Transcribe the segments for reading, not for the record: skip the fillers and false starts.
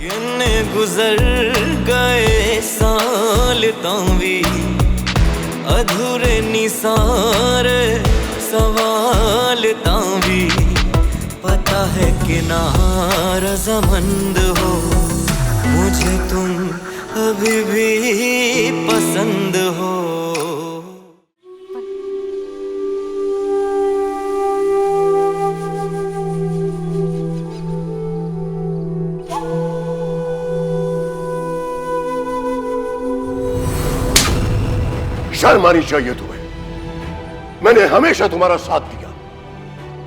किन्ने गुजर गए साल तावी अधूरे निसारे सवाल तावी पता है कि नारज़मंद हो मुझे तुम अभी भी पसंद हो। शर्म आनी चाहिए तुम्हें। मैंने हमेशा तुम्हारा साथ दिया,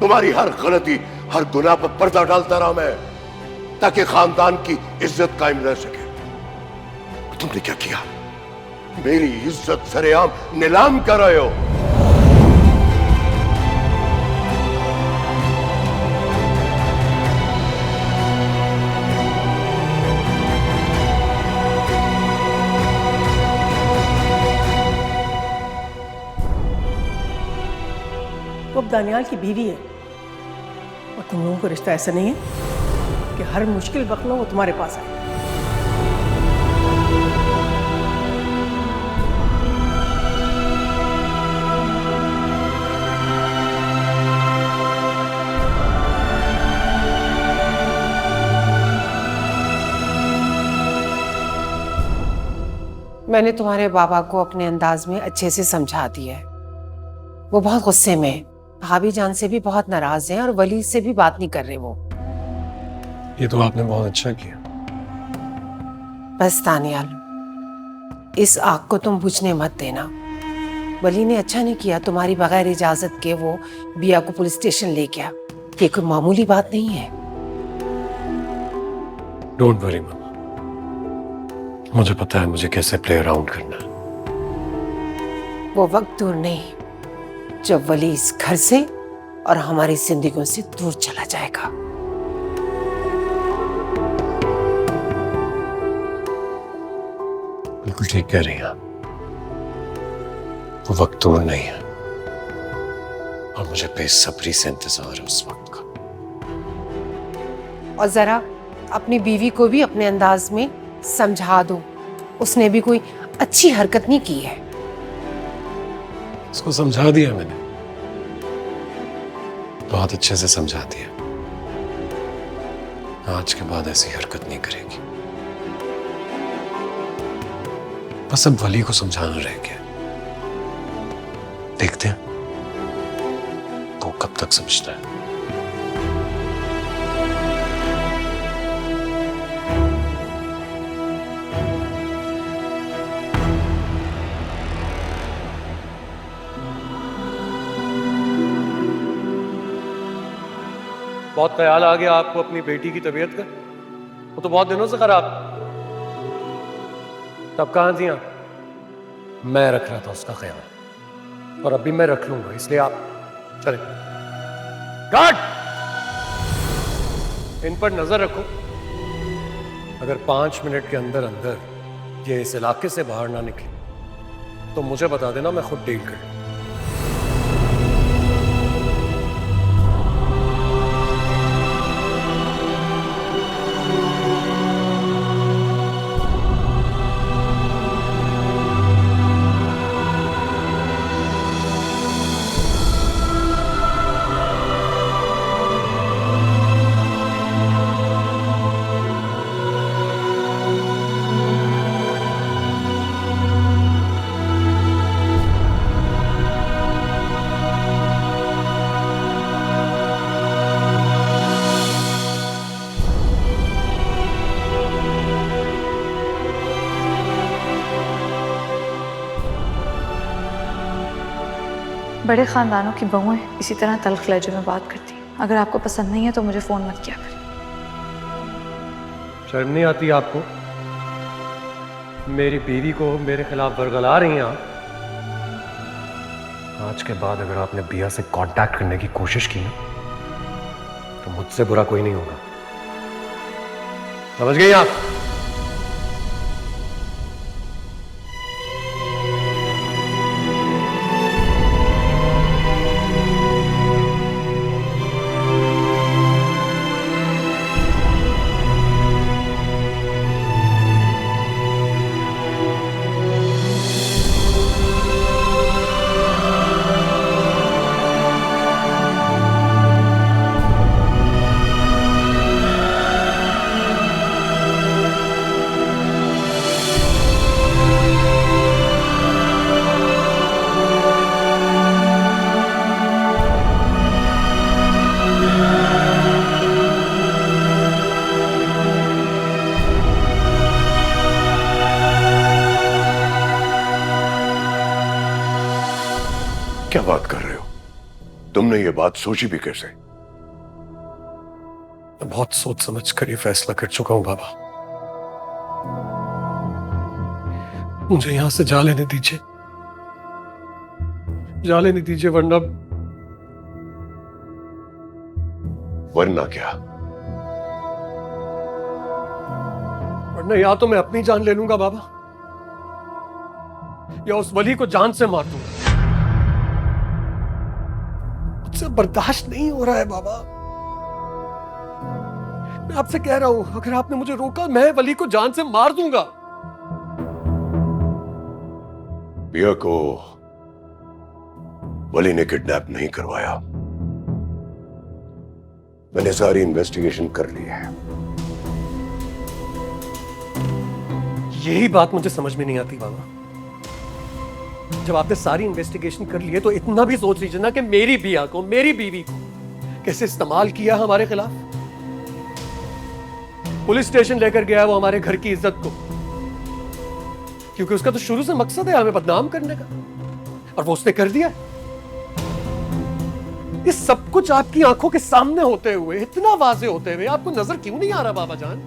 तुम्हारी हर गलती हर गुनाह पर पर्दा डालता रहा मैं, ताकि खानदान की इज्जत कायम रह सके। तुमने क्या किया? मेरी इज्जत सरेआम नीलाम कर रहे हो। वो दानियाल की बीवी है और तुम लोगों का रिश्ता ऐसा नहीं है कि हर मुश्किल वक्त में वो तुम्हारे पास आए। मैंने तुम्हारे बाबा को अपने अंदाज में अच्छे से समझा दिया है। वो बहुत गुस्से में है, भाभी जान से भी बहुत नाराज हैं और वली से भी बात नहीं कर रहे वो। ये तो आपने बहुत अच्छा किया। बस दानियाल, इस आग को तुम बुझने मत देना। वली ने अच्छा नहीं किया तुम्हारी बगैर इजाजत के वो बिया को पुलिस स्टेशन ले गया। ये कोई मामूली बात नहीं है। डोंट वरी मामा, मुझे पता है मुझे कैसे प्ले अराउंड करना है। वो वक्त दूर नहीं जब वली इस घर से और हमारी जिंदगियों से दूर चला जाएगा। बिल्कुल ठीक कह रही हैं आप। वो वक्त दूर नहीं है और मुझे बेसब्री से इंतजार है उस वक्त का। और जरा अपनी बीवी को भी अपने अंदाज में समझा दो, उसने भी कोई अच्छी हरकत नहीं की है। उसको समझा दिया मैंने, बहुत अच्छे से समझा दिया। आज के बाद ऐसी हरकत नहीं करेगी। बस अब वली को समझाना रह गया। देखते हैं वो कब तक समझता है। बहुत ख्याल आ गया आपको अपनी बेटी की तबीयत का? वो तो बहुत दिनों से खराब। तब कहां थी आप? मैं रख रहा था उसका ख्याल और अभी मैं रख लूंगा, इसलिए आप चले। गार्ड, इन पर नजर रखो। अगर 5 मिनट के अंदर अंदर ये इस इलाके से बाहर ना निकले तो मुझे बता देना, मैं खुद डील कर लूंगा। बड़े ख़ानदानों की बहुएं इसी तरह तल्ख़ लहजे में बात करती हैं। अगर आपको पसंद नहीं है तो मुझे फ़ोन मत किया करें। शर्म नहीं आती आपको? मेरी बीवी को मेरे खिलाफ बरगला रही हैं आप। आज के बाद अगर आपने बिया से कांटेक्ट करने की कोशिश की ना तो मुझसे बुरा कोई नहीं होगा। समझ गई आप? क्या बात कर रहे हो? तुमने ये बात सोची भी कैसे? मैं बहुत सोच समझ कर ये फैसला कर चुका हूं बाबा। मुझे यहां से जा लेने दीजिए, जा लेने दीजिए, वरना वरना क्या? वरना या तो मैं अपनी जान ले लूंगा बाबा, या उस वली को जान से मार दूंगा। मुझसे बर्दाश्त नहीं हो रहा है बाबा। मैं आपसे कह रहा हूं, अगर आपने मुझे रोका, मैं वली को जान से मार दूंगा। बिया को वली ने किडनैप नहीं करवाया। मैंने सारी इन्वेस्टिगेशन कर ली है। यही बात मुझे समझ में नहीं आती बाबा। जब आपने सारी इन्वेस्टिगेशन कर ली है तो इतना भी सोच लीजिए ना कि मेरी बिया को, मेरी बीवी को कैसे इस्तेमाल किया हमारे खिलाफ। पुलिस स्टेशन लेकर गया वो हमारे घर की इज्जत को, क्योंकि उसका तो शुरू से मकसद है हमें बदनाम करने का, और वो उसने कर दिया। ये सब कुछ आपकी आंखों के सामने होते हुए, इतना वाज़ेह होते हुए, आपको नजर क्यों नहीं आ रहा बाबा जान?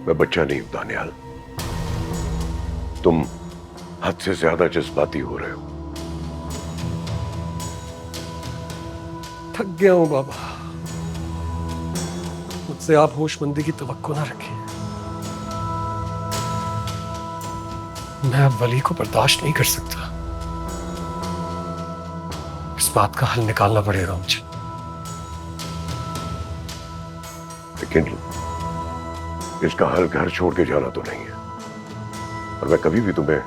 मैं बच्चा नहीं हूं दानियाल। तुम हद से ज्यादा जज्बाती हो रहे हो। थक गया हूं बाबा, मुझसे आप होशमंदी की तवक्को ना रखें। मैं अब वली को बर्दाश्त नहीं कर सकता। इस बात का हल निकालना पड़ेगा मुझे। लेकिन इसका हल घर छोड़ के जाना तो नहीं है, और मैं कभी भी तुम्हें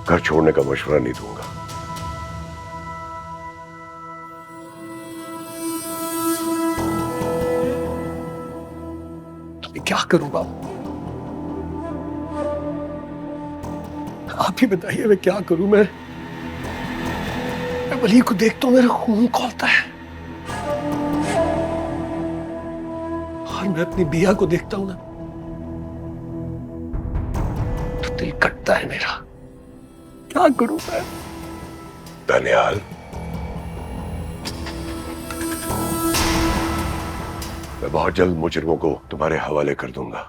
घर छोड़ने का मशवरा नहीं दूंगा। तो मैं क्या करूं बाबा? आप ही बताइए मैं क्या करूं? मैं वली को देखता हूं, मेरा खून खौलता है, और मैं अपनी बिया को देखता हूं ना तो दिल कटता है मेरा। क्या करूं मैं? दानियाल, मैं बहुत जल्द मुजरिमों को तुम्हारे हवाले कर दूंगा।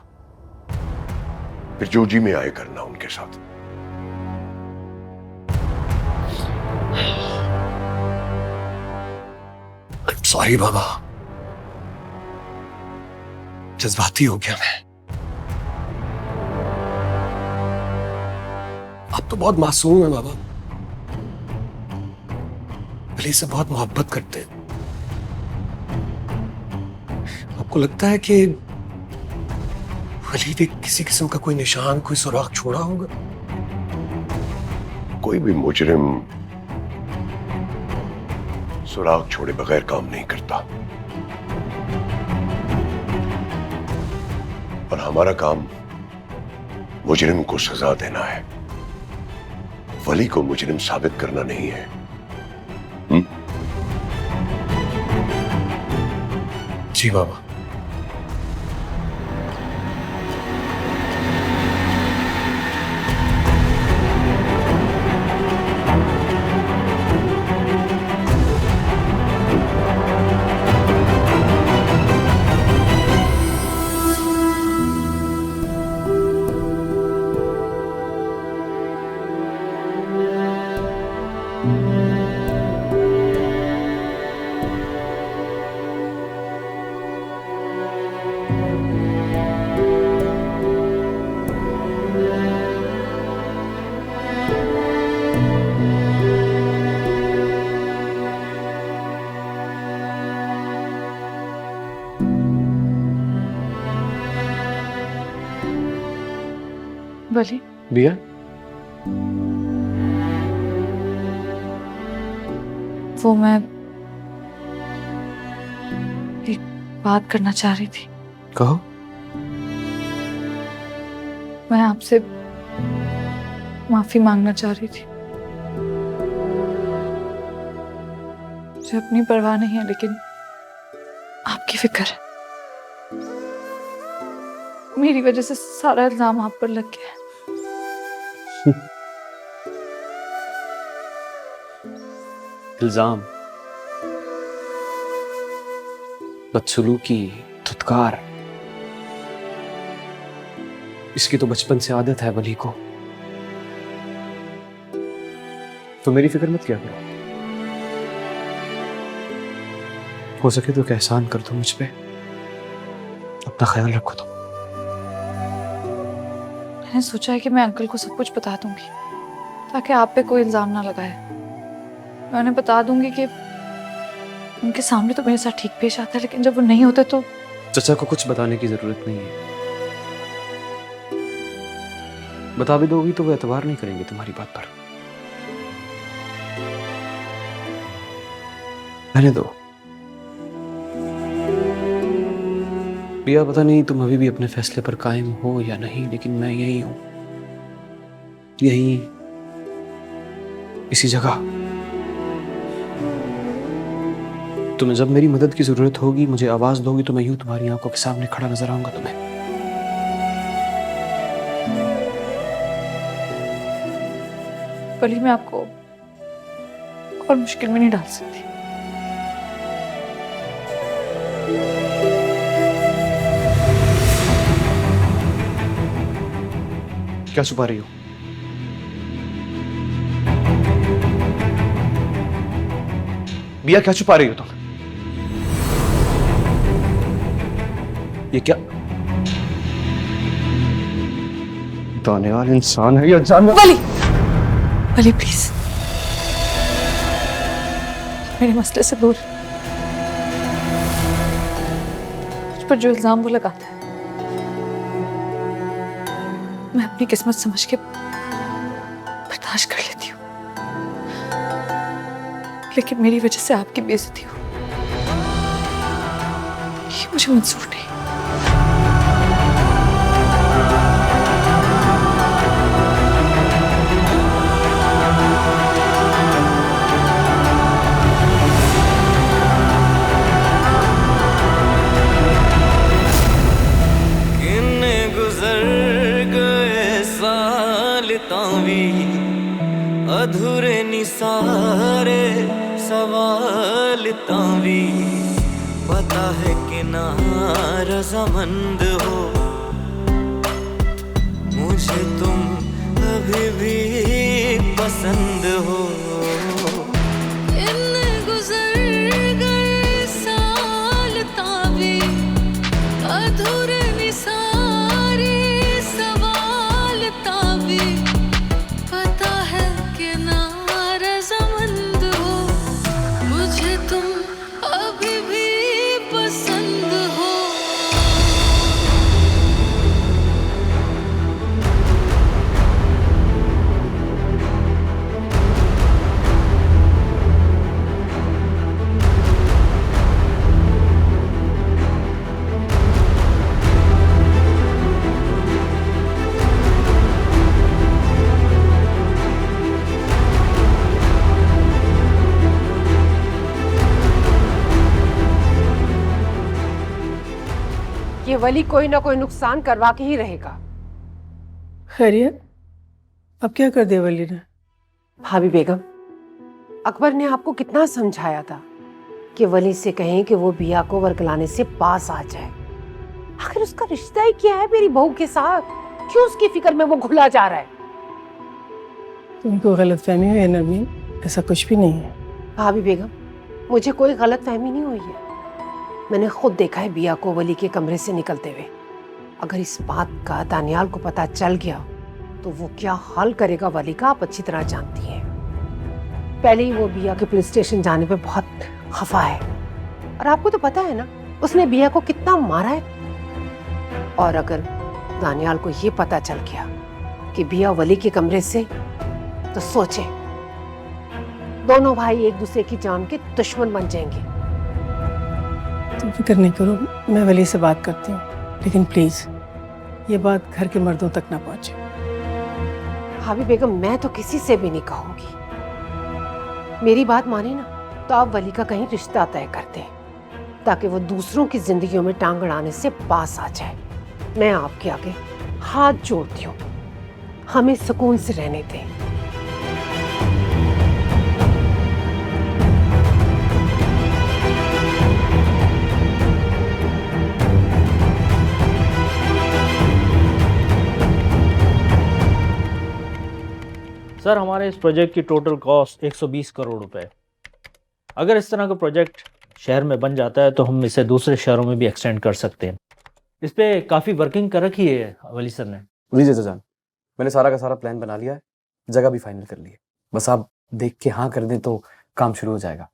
फिर जो जी में आए करना उनके साथ। सॉरी बाबा, जज्बाती हो गया मैं। आप तो बहुत मासूम हैं बाबा, वली से बहुत मोहब्बत करते हैं। आपको लगता है कि वली ने किसी किस्म का कोई निशान, कोई सुराग छोड़ा होगा? कोई भी मुजरिम सुराग छोड़े बगैर काम नहीं करता, और हमारा काम मुजरिम को सजा देना है, वली को मुजरिम साबित करना नहीं है। जी बाबा। वली, बिया, वो मैं एक बात करना चाह रही थी। कहो। मैं आपसे माफी मांगना चाह रही थी। मुझे अपनी परवाह नहीं है, लेकिन आपकी फिक्र है। मेरी वजह से सारा इल्जाम आप पर लग गया है। इल्जाम, बदसलूकी, धुतकार, इसकी तो बचपन से आदत है वली को। तो मेरी फिक्र मत किया करो, हो सके तो एहसान कर दो मुझ पे, अपना ख्याल रखो। तो मैंने सोचा है कि मैं अंकल को सब कुछ बता दूंगी ताकि आप पे कोई इल्जाम ना लगाए। मैं उन्हें बता दूंगी कि उनके सामने तो मेरे साथ ठीक पेश आता है, लेकिन जब वो नहीं होते तो। चचा को कुछ बताने की जरूरत नहीं है, बता भी दोगी तो वो एतबार नहीं करेंगे तुम्हारी बात पर। रहने दो बिया, पता नहीं तुम अभी भी अपने फैसले पर कायम हो या नहीं, लेकिन मैं यही हूं, यही इसी जगह। तुम्हें जब मेरी मदद की जरूरत होगी मुझे आवाज दोगी तो मैं यूं तुम्हारी आंखों के सामने खड़ा नजर आऊंगा तुम्हें। वली मैं आपको और मुश्किल में नहीं डाल सकती। क्या छुपा रही हो? बिया क्या छुपा रही हो तुम? ये क्या दाने वाला इंसान है या जानवर? वली, वली प्लीज मेरे मसले से दूर। मुझ पर जो इल्जाम वो लगाता है मैं अपनी किस्मत समझ के बर्दाश्त कर लेती हूँ, लेकिन मेरी वजह से आपकी बेइज्जती हो ये मुझे मंजूर नहीं। अधूरे निसारे सवाल तावी, पता है कि ना रज़ामंद हो मुझे तुम अभी भी पसंद हो। इन गुजर गए साल तावी, अधूरे निसारे सवाल तावी, पता है कि ना रज़ामंद हो मुझे तुम अभी भी पसंद हो। ये वली कोई ना कोई नुकसान करवा के ही रहेगा। खैरियत, अब क्या कर दिया वली ने? भाभी बेगम, अकबर ने आपको कितना समझाया था कि वली से कहें कि वो बिया को वर्गलाने से पास आ जाए। आखिर उसका रिश्ता ही क्या है मेरी बहू के साथ? क्यों उसकी फिक्र में वो घुला जा रहा है? तुमको गलतफहमी हुई है नरमीन, ऐसा कुछ भी नहीं है। भाभी बेगम, मुझे कोई गलतफहमी नहीं हुई है। मैंने खुद देखा है बिया को वली के कमरे से निकलते हुए। अगर इस बात का दानियाल को पता चल गया तो वो क्या हाल करेगा वली का आप अच्छी तरह जानती हैं। पहले ही वो बिया के पुलिस स्टेशन जाने पे बहुत खफा है, और आपको तो पता है ना उसने बिया को कितना मारा है। और अगर दानियाल को ये पता चल गया कि बिया वली के कमरे से, तो सोचे दोनों भाई एक दूसरे की जान के दुश्मन बन जाएंगे। तुम फिक्र नहीं करो, मैं वली से बात करती हूँ, लेकिन प्लीज ये बात घर के मर्दों तक ना पहुंचे। भाभी बेगम, मैं तो किसी से भी नहीं कहूंगी। मेरी बात माने ना तो आप वली का कहीं रिश्ता तय कर दें ताकि वो दूसरों की जिंदगियों में टांग अड़ाने से पास आ जाए। मैं आपके आगे हाथ जोड़ती हूँ, हमें सुकून से रहने दें। सर हमारे इस प्रोजेक्ट की टोटल कॉस्ट 120 करोड़ रुपए। अगर इस तरह का प्रोजेक्ट शहर में बन जाता है तो हम इसे दूसरे शहरों में भी एक्सटेंड कर सकते हैं। इस पे काफ़ी वर्किंग कर रखी है वली सर ने। जी चाचा जान, मैंने सारा का सारा प्लान बना लिया है, जगह भी फाइनल कर ली है। बस आप देख के हाँ कर दें तो काम शुरू हो जाएगा।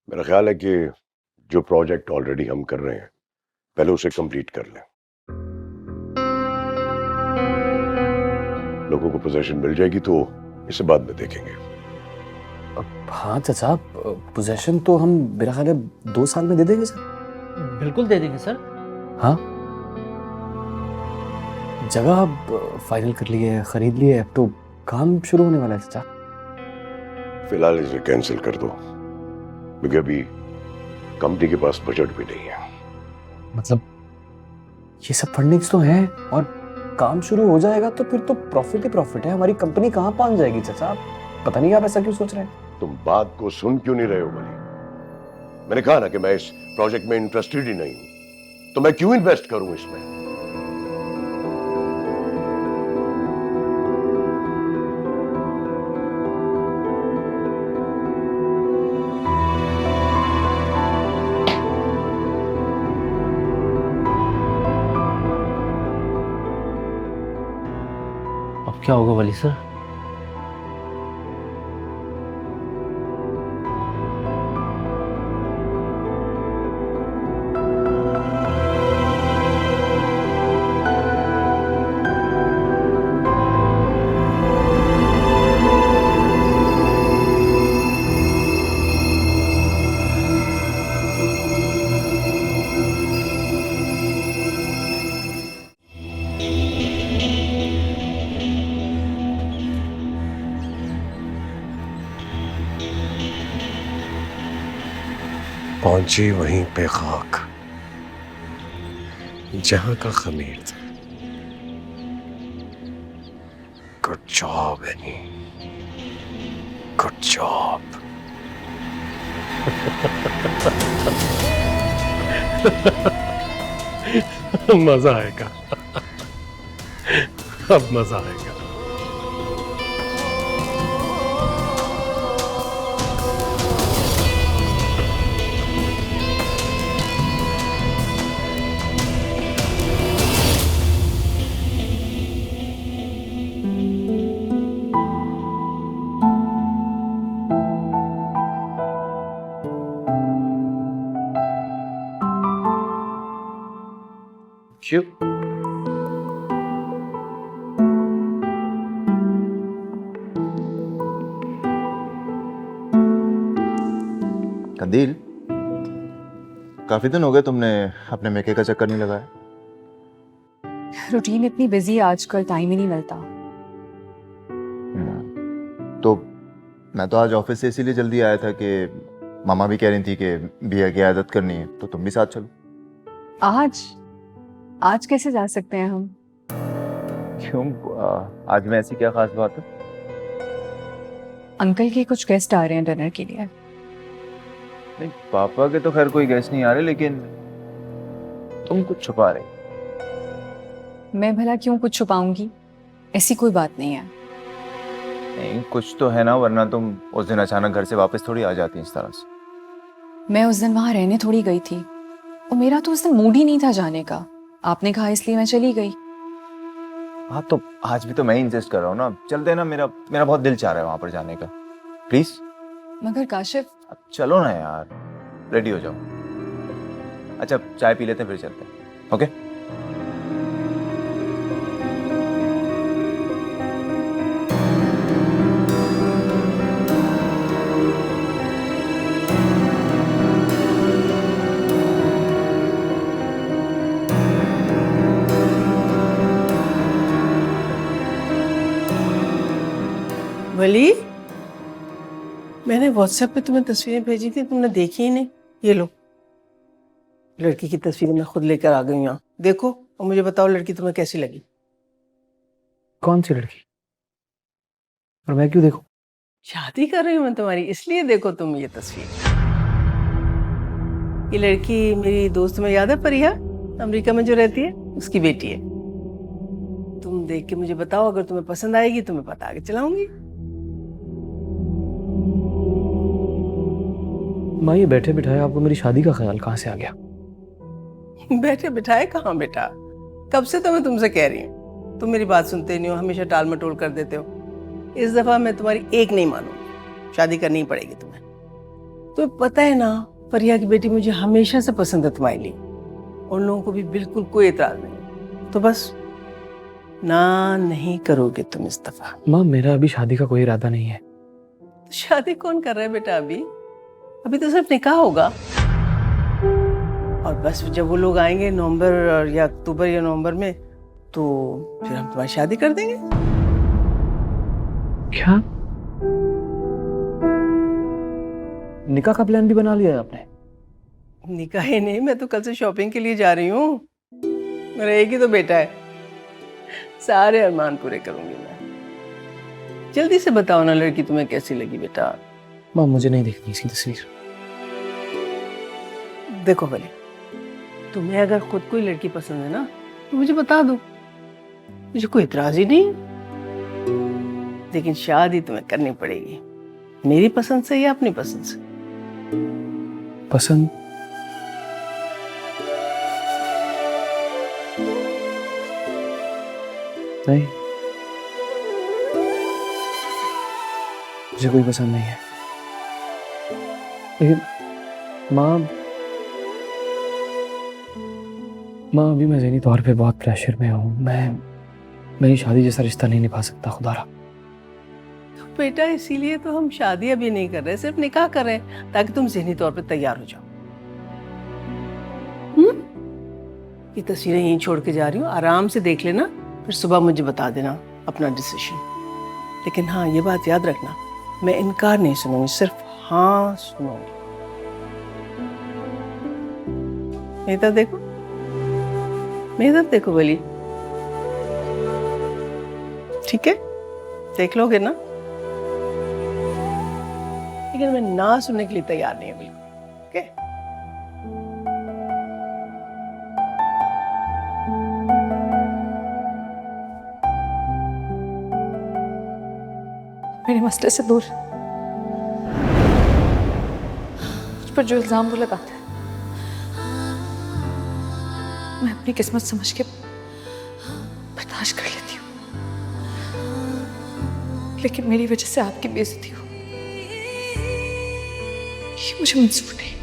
मेरा ख्याल है कि जो प्रोजेक्ट ऑलरेडी हम कर रहे हैं पहले उसे कंप्लीट कर लें। लोगों को पोजीशन मिल जाएगी तो इसे बाद में देखेंगे। हाँ चाचा, पोजेशन तो हम मेरा ख्याल है 2 साल में दे देंगे सर। बिल्कुल दे देंगे सर। हाँ, जगह अब फाइनल कर ली है, खरीद ली है, अब तो काम शुरू होने वाला है चाचा। फिलहाल इसे कैंसिल कर दो क्योंकि अभी कंपनी के पास बजट भी नहीं है। मतलब ये सब फंडिंग्स तो हैं और काम शुरू हो जाएगा तो फिर तो प्रॉफिट ही प्रॉफिट है। हमारी कंपनी कहाँ पहुंच जाएगी चाचा? पता नहीं आप ऐसा क्यों सोच रहे हैं। तुम बात को सुन क्यों नहीं रहे हो वली? मैंने कहा ना कि मैं इस प्रोजेक्ट में इंटरेस्टेड ही नहीं हूं, तो मैं क्यों इन्वेस्ट करूं इसमें? अब क्या होगा वली सर? पहुंची वहीं पे खाक जहां का खमीर था। Good job any, good job. मजा आएगा, अब मजा आएगा। क्यों? कंदील, काफी दिन हो गए तुमने अपने मेके का चक्कर नहीं लगाया। रूटीन इतनी बिजी है आजकल, टाइम ही नहीं मिलता। तो मैं तो आज ऑफिस से इसीलिए जल्दी आया था कि मामा भी कह रही थी कि बिया की आदत करनी है, तो तुम भी साथ चलो। आज कैसे जा सकते हैं हम? क्यों, आज में ऐसी क्या खास बात है? अंकल के कुछ गेस्ट आ रहे हैं डिनर के लिए। नहीं, पापा के तो खैर कोई गेस्ट नहीं आ रहे, लेकिन तुम कुछ छुपा रही। मैं भला क्यों कुछ छुपाऊंगी? ऐसी कोई बात नहीं है। नहीं, कुछ तो है ना, वरना तुम उस दिन अचानक घर से वापस थोड़ी आ जाती इस तरह से। मैं उस दिन वहां रहने थोड़ी गई थी और मेरा तो उस दिन मूड ही नहीं था जाने का। आपने कहा इसलिए मैं चली गई। हाँ, तो आज भी तो मैं ही इंसिस्ट कर रहा हूँ ना, चलते ना। मेरा बहुत दिल चाह रहा है वहां पर जाने का। प्लीज। मगर काशिफ, चलो ना यार, रेडी हो जाओ। अच्छा, चाय पी लेते हैं फिर चलते हैं। ओके? वली, मैंने व्हाट्सएप पे तुम्हें तस्वीरें भेजी थी, तुमने देखी ही नहीं। ये लो, लड़की की तस्वीर मैं खुद लेकर आ गई हूँ यहाँ। देखो और मुझे बताओ लड़की तुम्हें कैसी लगी। कौन सी लड़की? और मैं क्यों देखूं? शादी कर रही हूँ मैं तुम्हारी, इसलिए देखो तुम ये तस्वीर। ये लड़की मेरी दोस्त में याद है, परिया, अमेरिका में जो रहती है, उसकी बेटी है। तुम देख के मुझे बताओ, अगर तुम्हें पसंद आएगी तो मैं पता आगे चलाऊंगी। माँ ये बैठे बिठाए आपको मेरी शादी का ख्याल कहाँ से आ गया? बैठे बिठाए कहाँ बेटा, कब से तो मैं तुमसे कह रही हूँ, तुम मेरी बात सुनते नहीं हो, हमेशा टाल मटोल कर देते हो। इस दफा मैं तुम्हारी एक नहीं मानूंगी, शादी करनी ही पड़ेगी तुम्हें। तुम्हें पता है ना, परिया की बेटी मुझे हमेशा से पसंद है तुम्हारे लिए, उन लोगों को भी बिल्कुल कोई एतराज नहीं। तो बस ना नहीं करोगे तुम इस दफा? माँ मेरा अभी शादी का कोई इरादा नहीं है। तो शादी कौन कर रहा है बेटा? अभी तो सिर्फ निकाह होगा, और बस जब वो लोग आएंगे नवंबर या अक्टूबर या नवंबर में, तो फिर हम तुम्हारी शादी कर देंगे। क्या निकाह का प्लान भी बना लिया है आपने? निकाह ही नहीं, मैं तो कल से शॉपिंग के लिए जा रही हूँ। मेरा एक ही तो बेटा है, सारे अरमान पूरे करूंगी मैं। जल्दी से बताओ ना लड़की तुम्हें कैसी लगी बेटा? माँ मुझे नहीं देखनी इसकी तस्वीर। देखो भले, तुम्हें अगर खुद कोई लड़की पसंद है ना तो मुझे बता दो, मुझे कोई इतराज ही नहीं। लेकिन शादी तुम्हें करनी पड़ेगी, मेरी पसंद से या अपनी पसंद से? पसंद? नहीं, मुझे कोई पसंद नहीं है। लेकिन माँ अभी मैं ज़हनी तौर पे बहुत प्रेशर में हूँ। मैं शादी जैसा रिश्ता नहीं निभा सकता खुदारा। तो बेटा इसीलिए तो हम शादी अभी नहीं कर रहे, सिर्फ निकाह कर रहे हैं, ताकि तुम ज़हनी तौर पे तैयार हो जाओ। ये तस्वीरें यहीं छोड़ के जा रही हूँ, आराम से देख लेना, फिर सुबह मुझे बता देना अपना डिसीजन। लेकिन हाँ, ये बात याद रखना, मैं इनकार नहीं सुनूंगी, सिर्फ हाँ सुनूंगी। मेरी तरफ देखो, मेरी तरफ देखो वली, ठीक है? देख लोगे ना? लेकिन मैं ना सुनने के लिए तैयार नहीं हूं बिल्कुल, ओके? मेरे मसले से दूर, मुझ पर जो इल्जाम वो लगाता है, मैं अपनी किस्मत समझ के बर्दाश्त कर लेती हूँ, लेकिन मेरी वजह से आपकी बेइज्जती हो, ये मुझे मंजूर नहीं।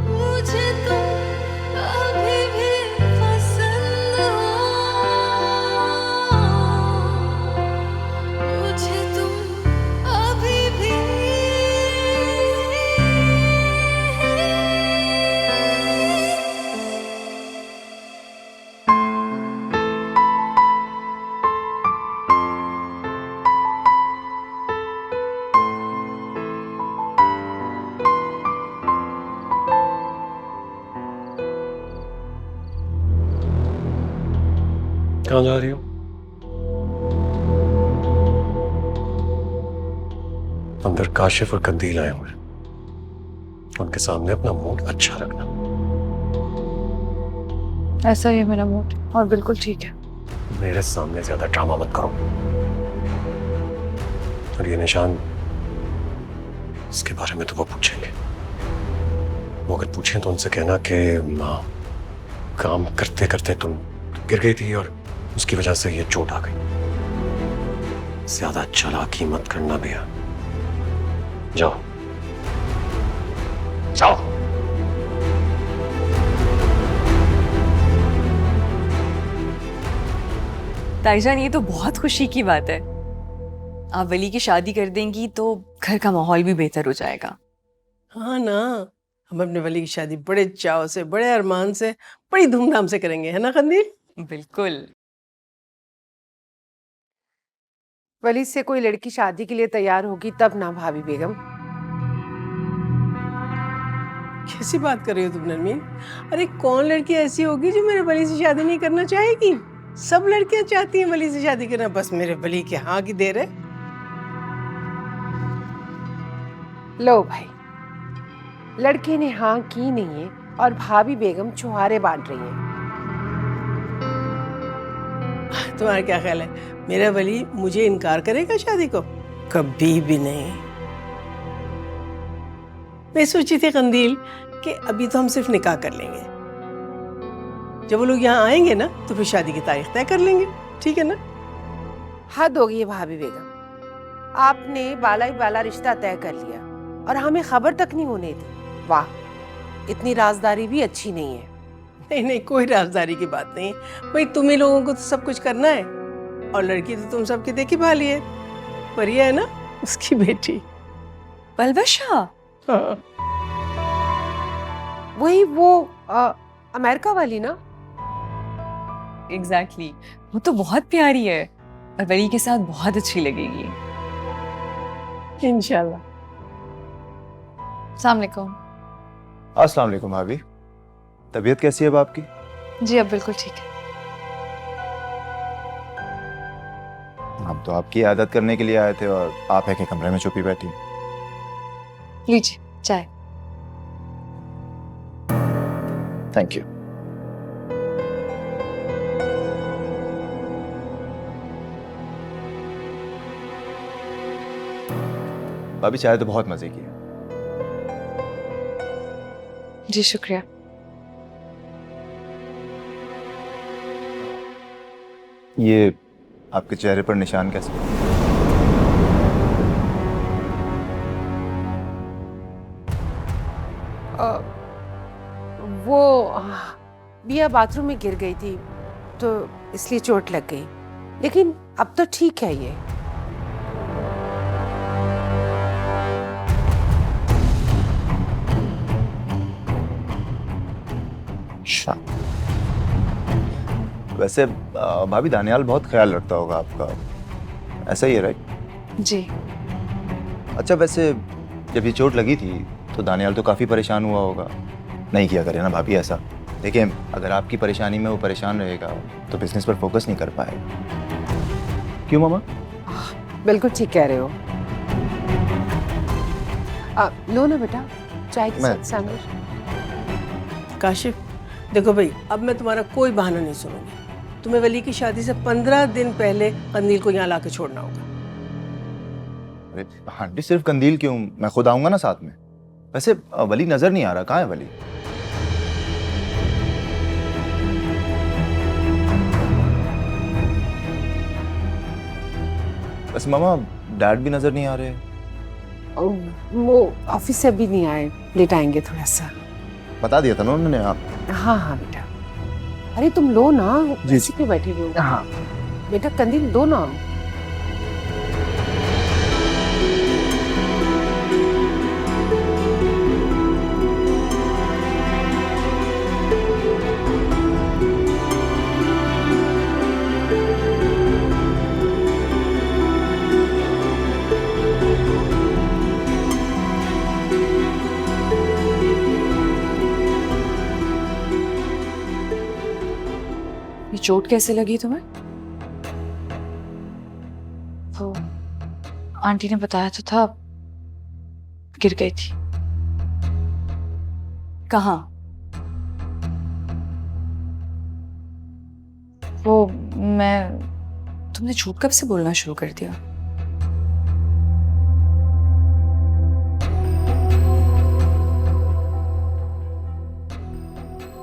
मुझे तुम अभी भी पसंद हो, मुझे तुम अभी भी। कहाँ जा रही हो? अंदर काशिफ और कंदील आए हुए, उनके सामने अपना मूड अच्छा रखना। ऐसा ही है मेरा मूड, और बिल्कुल ठीक है। मेरे सामने ज्यादा ड्रामा मत करो। और ये निशान, इसके बारे में तो वो पूछेंगे। वो अगर पूछें तो उनसे कहना कि माँ काम करते करते तुम गिर गई थी और उसकी वजह से ये चोट आ गई। ज्यादा चालाकी मत करना भैया। जाओ जाओ। ताईजान ये तो बहुत खुशी की बात है। आप वली की शादी कर देंगी तो घर का माहौल भी बेहतर हो जाएगा। हाँ ना, हम अपने वली की शादी बड़े चाव से, बड़े अरमान से, बड़ी धूमधाम से करेंगे, है ना कंदील? बिल्कुल। वली से कोई लड़की शादी के लिए तैयार होगी तब ना भाभी बेगम। कैसी बात कर रही हो तुम नरमीन? अरे कौन लड़की ऐसी होगी जो मेरे वली से शादी नहीं करना चाहेगी? सब लड़कियां चाहती हैं वली से शादी करना, बस मेरे वली के हाँ की देर है। लो भाई, लड़के ने हाँ की नहीं है और भाभी बेगम छुहारे बांट रही है। तुम्हारा क्या ख्याल है, मेरा वली मुझे इनकार करेगा शादी को? कभी भी नहीं। मैं सोची थी कंदील कि अभी तो हम सिर्फ निकाह कर लेंगे, जब वो लोग यहाँ आएंगे ना तो फिर शादी की तारीख तय कर लेंगे, ठीक है ना? हद हो गई है भाभी बेगम, आपने बाला ही बाला रिश्ता तय कर लिया और हमें खबर तक नहीं होने दी। वाह, इतनी राजदारी भी अच्छी नहीं है। नहीं नहीं, कोई राजदारी की बात नहीं। भाई तुम्ही लोगों को तो सब कुछ करना है, और लड़की तो तुम सबकी देखी भाली है, परिया है ना उसकी बेटी। पलवशा? हाँ। वही वो अमेरिका वाली ना? एग्जैक्टली, वो तो बहुत प्यारी है और वली के साथ बहुत अच्छी लगेगी। इंशाल्लाह। अस्सलाम वालेकुम। अस्सलाम वालेकुम भाभी, तबीयत कैसी है अब आपकी? जी अब बिल्कुल ठीक है। हम तो आपकी आदत करने के लिए आए थे और आप है कि कमरे में छुपी बैठी। लीजिए चाय। Thank you. भाभी चाय तो बहुत मजे की है। जी शुक्रिया। ये आपके चेहरे पर निशान कैसे? वो बिया बाथरूम में गिर गई थी तो इसलिए चोट लग गई, लेकिन अब तो ठीक है ये। अच्छा, वैसे भाभी दानियाल बहुत ख्याल रखता होगा आपका, ऐसा ही है राइट? जी। अच्छा वैसे जब ये चोट लगी थी तो दानियाल तो काफ़ी परेशान हुआ होगा। नहीं किया करे ना भाभी ऐसा। देखिए अगर आपकी परेशानी में वो परेशान रहेगा तो बिजनेस पर फोकस नहीं कर पाएगा। क्यों मामा? बिल्कुल ठीक कह रहे हो। लो ना बेटा चाय के साथ सैंडविच। काशिफ देखो भाई, अब मैं तुम्हारा कोई बहाना नहीं सुनूंगी। तुम्हें वली की शादी से 15 दिन पहले कंदील को यहाँ लाके छोड़ना होगा। अरे आंटी सिर्फ कंदील क्यों, मैं खुद आऊंगा ना साथ में। वैसे वली नजर नहीं आ रहा, कहाँ है वली? बस मामा डैड भी नजर नहीं आ रहे। वो ऑफिस से अभी नहीं आए, लेट आएंगे थोड़ा सा। बता दिया था ना उन्होंने आप? हाँ हाँ बेटा। अरे तुम लो ना, जी। इसी पे बैठे हो। हाँ बेटा कंदील दो ना। ये चोट कैसे लगी तुम्हें? वो आंटी ने बताया तो था, गिर गई थी। कहाँ? वो मैं तुमने झूठ कब से बोलना शुरू कर दिया?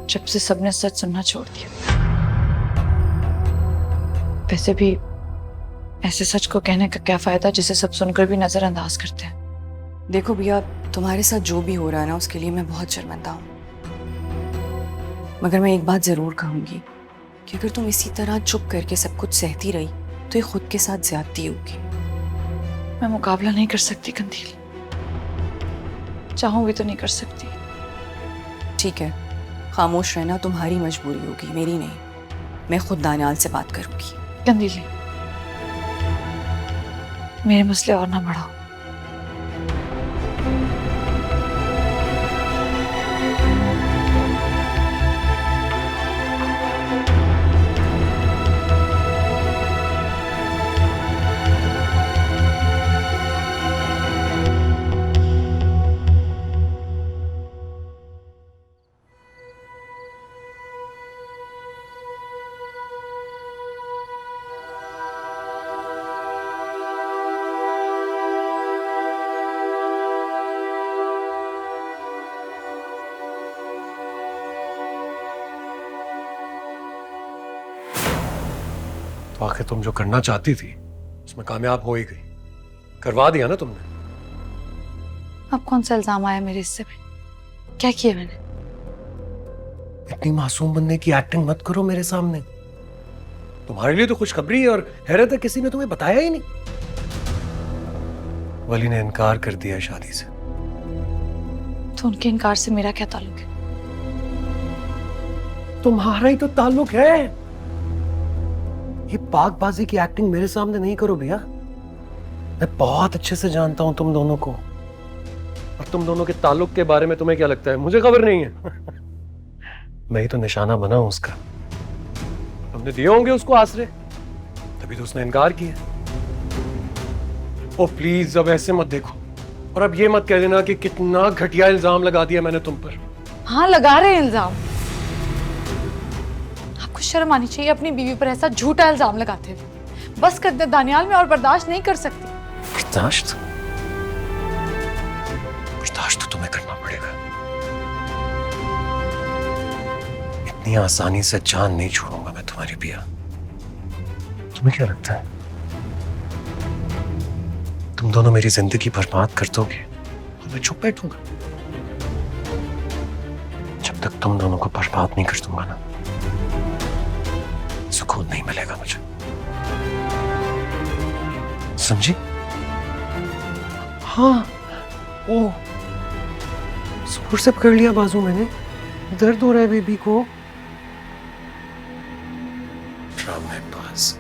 जब से सबने सच सुनना छोड़ दिया। वैसे भी ऐसे सच को कहने का क्या फायदा जिसे सब सुनकर भी नजरअंदाज करते हैं। देखो भैया, तुम्हारे साथ जो भी हो रहा है ना उसके लिए मैं बहुत शर्मिंदा हूँ, मगर मैं एक बात जरूर कहूंगी कि अगर तुम इसी तरह चुप करके सब कुछ सहती रही तो ये खुद के साथ ज्यादती होगी। मैं मुकाबला नहीं कर सकती कंदील, चाहूं भी तो नहीं कर सकती। ठीक है, खामोश रहना तुम्हारी मजबूरी होगी, मेरी नहीं। मैं खुद दानियाल से बात करूंगी। कंदील मेरे मसले और ना बढ़ाओ। तो आखिर तुम जो करना चाहती थी उसमें कामयाब हो ही गई, करवा दिया ना तुमने। अब कौन सा इल्जाम आया मेरे हिस्से में? क्या किया मैंने? इतनी मासूम बनने की एक्टिंग मत करो मेरे सामने। तुम्हारे लिए तो खुशखबरी है और हैरत है किसी ने तुम्हें बताया ही नहीं। वली ने इनकार कर दिया शादी से। तो उनके इनकार से मेरा क्या ताल्लुक है? तुम्हारा ही तो ताल्लुक है। ये पाकबाजी की एक्टिंग मेरे सामने नहीं करो भैया। मैं बहुत अच्छे से जानता हूं तुम दोनों को, और तुम दोनों के ताल्लुक के बारे में तुम्हें क्या लगता है? मुझे खबर नहीं है। मैं ही तो निशाना बना हूं उसका। तुमने दिए होंगे उसको आसरे, तभी तो उसने इनकार किया। ओ प्लीज अब ऐसे मत देखो, और अब ये मत कह देना कि कितना घटिया इल्जाम लगा दिया मैंने तुम पर। हाँ, लगा रहे हैं इल्जाम। आपको शर्म आनी चाहिए अपनी बीवी पर ऐसा झूठा इल्जाम लगाते हुए। बस कर दे दानियाल, मैं और बर्दाश्त नहीं कर सकती। बर्दाश्त तो तुम्हें करना पड़ेगा। इतनी आसानी से जान नहीं छोड़ूंगा मैं तुम्हारी पिया। तुम्हें क्या लगता है तुम दोनों मेरी जिंदगी बर्बाद कर दोगे और मैं चुप बैठूंगा? जब तक तुम दोनों को बर्बाद नहीं कर दूंगा ना, सुकून नहीं मिलेगा मुझे, समझी? हाँ, ओ जोर से पकड़ लिया बाजू मैंने। दर्द हो रहा है बेबी को। ड्रामेबाज।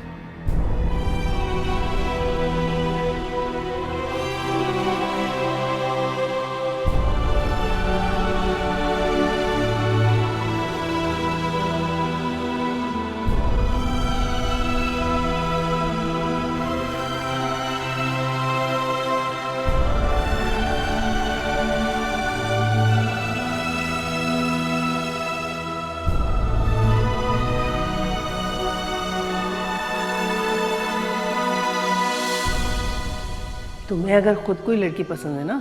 तुम्हें अगर खुद कोई लड़की पसंद है ना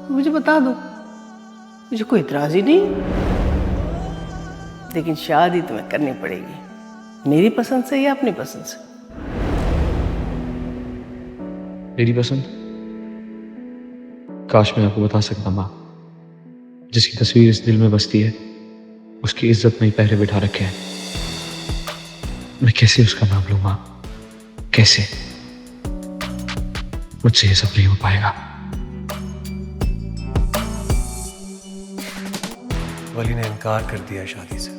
तो मुझे बता दो, मुझे कोई इतराज ही नहीं। लेकिन शादी तुम्हें करनी पड़ेगी, मेरी पसंद से या अपनी पसंद से। मेरी पसंद? काश मैं आपको बता सकता माँ। जिसकी तस्वीर इस दिल में बसती है उसकी इज्जत में ही पहरे बिठा रखे हैं। मैं कैसे उसका नाम लूं माँ? कैसे? मुझसे ये सब नहीं हो पाएगा। वली ने इनकार कर दिया शादी से।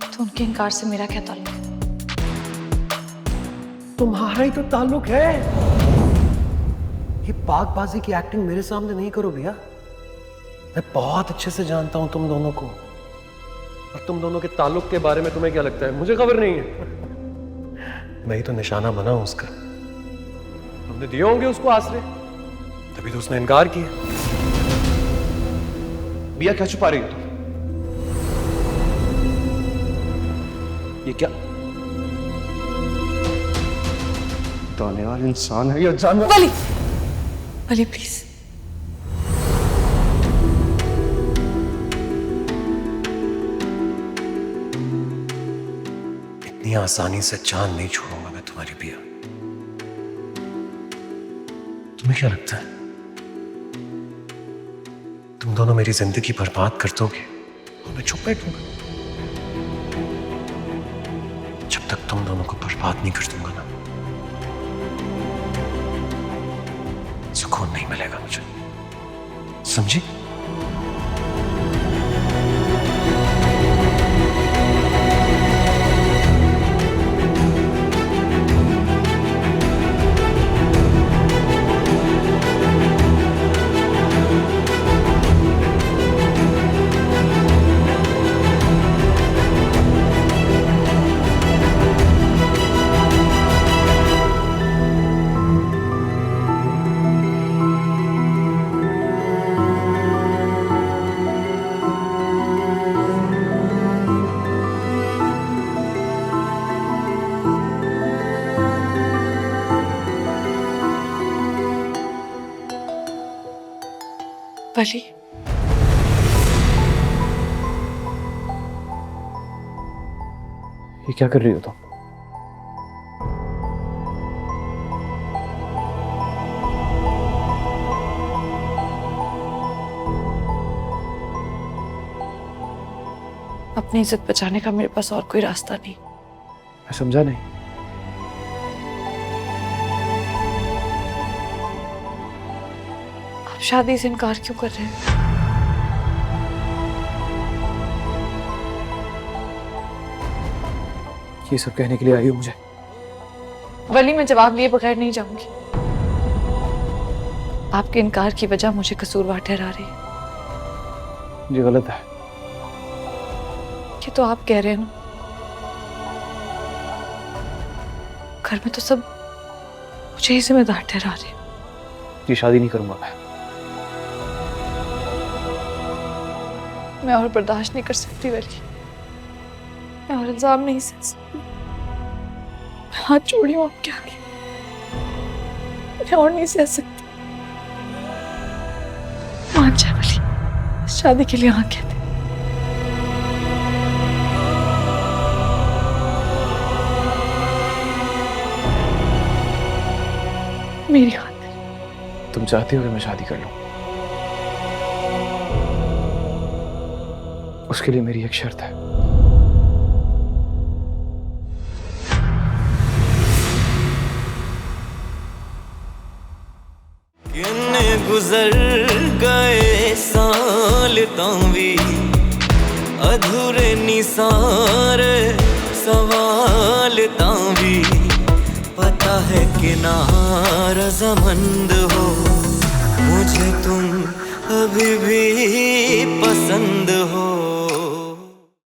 तो उनके इनकार से मेरा क्या ताल्लुक है? तुम्हारा ही तो ताल्लुक है। ये पाकबाजी की एक्टिंग मेरे सामने नहीं करो भैया। मैं बहुत अच्छे से जानता हूं तुम दोनों को, और तुम दोनों के ताल्लुक के बारे में तुम्हें क्या लगता है? मुझे खबर नहीं है। मैं ही तो निशाना बना हूं उसका। तुमने दिए होंगे उसको आसरे, तभी तो उसने इनकार किया। बिया क्या छुपा रही हो तुम? ये क्या दानियाल इंसान है या जानवर? वली, वली प्लीज। इतनी आसानी से जान नहीं छोड़ूंगा मैं तुम्हारी पिया। तुम्हें क्या लगता है तुम दोनों मेरी जिंदगी बर्बाद कर दोगे और मैं चुप बैठूंगा? जब तक तुम दोनों को बर्बाद नहीं कर दूंगा ना, सुकून नहीं मिलेगा मुझे, समझी? वली, ये क्या कर रही हो तुम? अपनी इज्जत बचाने का मेरे पास और कोई रास्ता नहीं। मैं समझा नहीं। आप शादी से इनकार क्यों कर रहे हैं? ये सब कहने के लिए आई हो मुझे? वली, मैं जवाब लिए बगैर नहीं जाऊंगी। आपके इनकार की वजह मुझे कसूरवार ठहरा रही है। ये गलत है। ये तो आप कह रहे हैं ना। घर में तो सब मुझे ही जिम्मेदार ठहरा रहे हैं। ये शादी नहीं करूंगा मैं और बर्दाश्त नहीं कर सकती वली। मैं और इल्जाम नहीं सह सकती। मैं हाथ जोड़ी हूँ आपके आगे। मैं और नहीं सह सकती। मान जाए वली, शादी के लिए हाँ कहते। मेरी खातिर। तुम चाहती हो कि मैं शादी कर लूं? उसके लिए मेरी एक शर्त है। गुजर गए साल तावी अधूरे निसारे सवाल तावी पता है कि नारज़मंद हो मुझे तुम अभी भी पसंद हो।